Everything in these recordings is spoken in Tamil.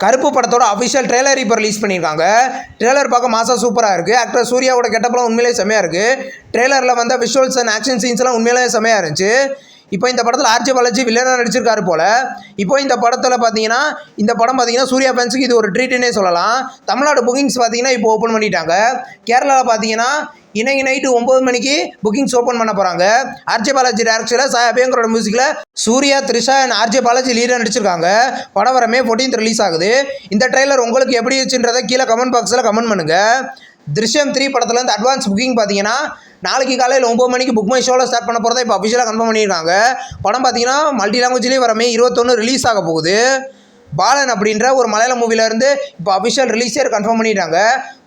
கருப்பு படத்தோட அஃபிஷியல் ட்ரெய்லர் இப்போ ரிலீஸ் பண்ணியிருக்காங்க. ட்ரெய்லர் பார்க்க மாசா சூப்பராக இருக்குது. ஆக்டர் சூர்யாவோட கெட்டப்லாம் உண்மையிலே செம்மையாக இருக்குது. ட்ரெய்லரில் வந்த விஷுவல்ஸ் அண்ட் ஆக்ஷன் சீன்ஸ்லாம் உண்மையிலே செம்மையாக இருந்துச்சு. இப்போ இந்த படத்தில் ஆர்ஜே பாலாஜி வில்லனாக நடிச்சிருக்காரு போல். இப்போ இந்த படத்தில் பார்த்தீங்கன்னா இந்த படம் பார்த்தீங்கன்னா சூர்யா ஃபேன்ஸுக்கு இது ஒரு ட்ரீட்டுன்னே சொல்லலாம். தமிழ்நாடு புக்கிங்ஸ் பார்த்தீங்கன்னா இப்போ ஓப்பன் பண்ணிட்டாங்க. கேரளாவில் பார்த்தீங்கன்னா இன்னைக்கு நைட்டு 9 மணிக்கு புக்கிங்ஸ் ஓப்பன் பண்ண போகிறாங்க. ஆர்ஜே பாலாஜி டேரக்ஷனில் சாய் அபியங்கரோட மியூசிக்கில் Suriya, Trisha and RJ Balaji leader நடிச்சிருக்காங்க. படம் வர May 14 ரிலீஸ் ஆகுது. இந்த ட்ரெய்லர் உங்களுக்கு எப்படி இருந்துச்சுன்றதை கீழே கமெண்ட் பாக்ஸில் கமெண்ட் பண்ணுங்கள். திருஷ்யம் 3 படத்துலேருந்து அட்வான்ஸ் புக்கிங் பார்த்தீங்கன்னா நாளைக்கு காலையில் 9 மணிக்கு புக் மை ஷோவில் ஸ்டார்ட் பண்ண போகிறதா இப்போ அஃபிஷியலாக கன்ஃபார்ம் பண்ணியிருக்காங்க. படம் பார்த்தீங்கன்னா மல்டி லாங்குவேஜ்லேயே வர May 21 ரிலீஸ் ஆக போகுது. பாலன் அப்படின்ற ஒரு மலையாள மூவிலேருந்து இப்போ அஃபிஷியல் ரிலீஸே கன்ஃபார்ம் பண்ணிட்டாங்க.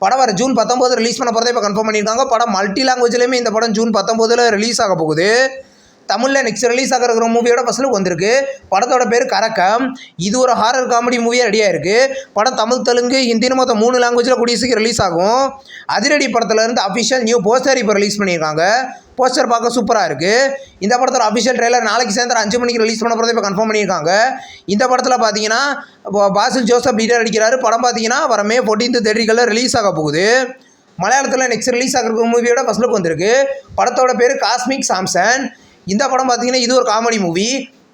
படம் வர June 19 ரிலீஸ் பண்ண போகிறதா இப்போ கன்ஃபார்ம் பண்ணியிருக்காங்க. படம் மல்டி லாங்குவேஜ்லேயுமே இந்த படம் June 19 ரிலீஸ் ஆக போகுது. தமிழில் நெக்ஸ்ட் ரிலீஸ் ஆகிற மூவியோட ஃபர்ஸ்ட் லுக் வந்திருக்கு. படத்தோட பேர் கரக்கம். இது ஒரு ஹாரர் காமெடி மூவியாக ரெடியாக இருக்குது. படம் தமிழ், தெலுங்கு, ஹிந்தின்னு மொத்தம் 3 லாங்குவேஜில் கூடிய சீக்கிரம் ரிலீஸ் ஆகும். அதிரடி படத்துலேருந்து அஃபிஷியல் நியூ போஸ்டர் இப்போ ரிலீஸ் பண்ணியிருக்காங்க. போஸ்டர் பார்க்க சூப்பராக இருக்குது. இந்த படத்தோட அஃபிஷியல் ட்ரெய்லர் நாளைக்கு சாயந்தரம் 5 மணிக்கு ரிலீஸ் பண்ண போகிறத இப்போ கன்ஃபார்ம் பண்ணியிருக்காங்க. இந்த படத்தில் பார்த்தீங்கன்னா பாசில் ஜோசப் லீடர் அடிக்கிறாரு. படம் பார்த்தீங்கன்னா வர May 14 தேட்டரிகளில் ரிலீஸ் ஆக போகுது. மலையாளத்தில் நெக்ஸ்ட் ரிலீஸ் ஆகிற மூவியோட ஃபர்ஸ்ட் லுக் வந்திருக்கு. படத்தோட பேர் காஸ்மிக் சாம்சன். இந்த படம் பார்த்தீங்கன்னா இது ஒரு காமெடி மூவி.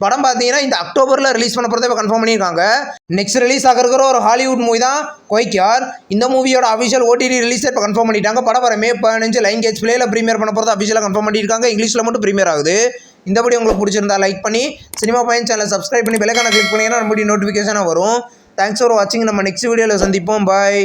படம் பார்த்தீங்கன்னா இந்த அக்டோபரில் ரிலீஸ் பண்ண போகிறத இப்போ கன்ஃபார்ம் பண்ணியிருக்காங்க. நெக்ஸ்ட் ரிலீஸ் ஆகிற ஒரு ஹாலிவுட் மூவி தான் கொய்க்யார். இந்த மூவியோட அஃபிஷியல் OTT ரிலீஸ் இப்போ கன்ஃபார்ம் பண்ணிட்டாங்க. படம் வர May 15 லைன்கேஜ் பிளேயில் ப்ரீமியர் பண்ண போகிறத அஃபிஷியலாக கன்ஃபார்ம் பண்ணியிருக்காங்க. இங்கிலீஷில் மட்டும் ப்ரீமியர் ஆகுது. இந்த வீடியோ உங்களுக்கு பிடிச்சிருந்தா லைக் பண்ணி சினிமா பாயிண்ட் சேனலை சப்ஸ்கிரைப் பண்ணி பெல் ஐகானை கிளிக் பண்ணிங்கன்னா நம்மளுடைய நோட்டிஃபிகேஷனாக வரும். தேங்க்ஸ் ஃபார் வாட்சிங். நம்ம நெக்ஸ்ட் வீடியோவில் சந்திப்போம். பாய்.